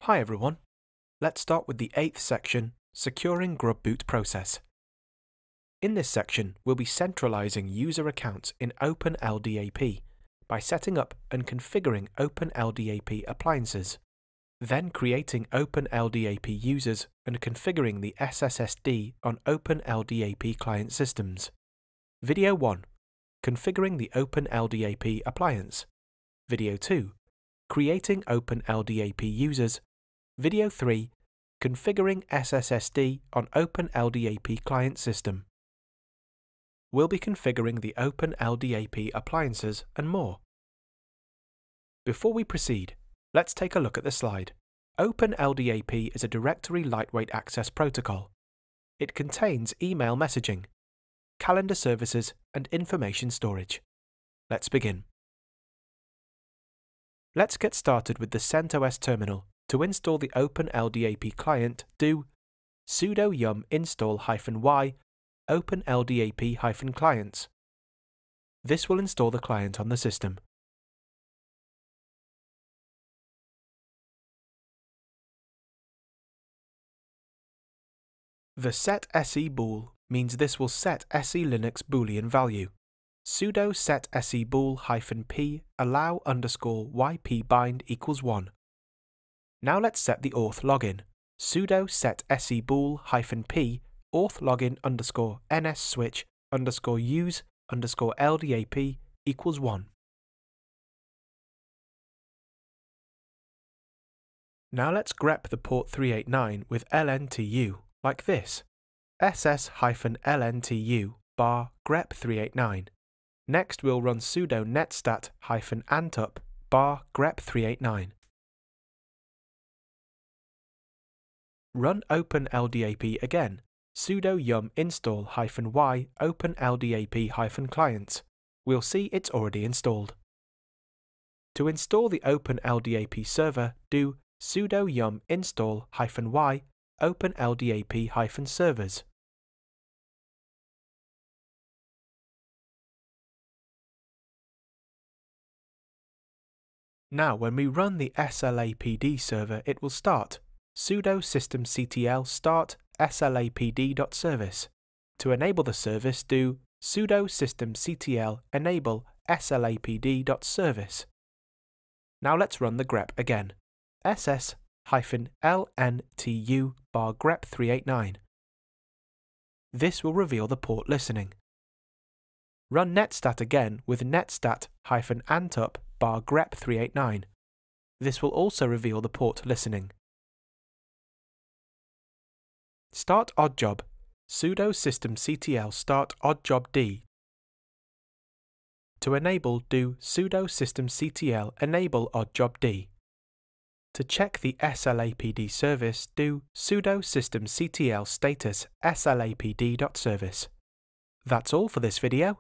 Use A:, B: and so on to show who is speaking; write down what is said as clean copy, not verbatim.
A: Hi everyone. Let's start with the 8th section, Securing Grub Boot Process. In this section, we'll be centralizing user accounts in OpenLDAP by setting up and configuring OpenLDAP appliances, then creating OpenLDAP users and configuring the SSSD on OpenLDAP client systems. Video 1. Configuring the OpenLDAP appliance. Video 2. Creating OpenLDAP users. Video 3. Configuring SSSD on OpenLDAP client system. We'll be configuring the OpenLDAP appliances and more. Before we proceed, let's take a look at the slide. OpenLDAP is a directory lightweight access protocol. It contains email messaging, calendar services, and information storage. Let's begin. Let's get started with the CentOS terminal. To install the OpenLDAP client, do sudo yum install-y OpenLDAP-clients. This will install the client on the system. The set se bool means this will set se Linux boolean value. Sudo set se bool -p allow _yp bind equals 1. Now let's set the auth login. Sudo set se bool -p auth login _ns switch _use _ldap equals 1. Now let's grep the port 389 with lntu, like this. ss-lntu bar grep 389. Next we'll run sudo netstat -antup bar grep 389. Run OpenLDAP again. Sudo yum install-y OpenLDAP-clients. We'll see it's already installed. To install the OpenLDAP server, do sudo yum install-y OpenLDAP-servers. Now when we run the slapd server, it will start. Sudo systemctl start slapd.service. To enable the service, do sudo systemctl enable slapd.service. Now let's run the grep again. ss-lntu bar grep 389. This will reveal the port listening. Run netstat again with netstat -antup bar grep 389. This will also reveal the port listening. Start oddjob. Sudo systemctl start oddjob-d. To enable, do sudo systemctl enable oddjob-d. To check the slapd service, do sudo systemctl status slapd.service. That's all for this video.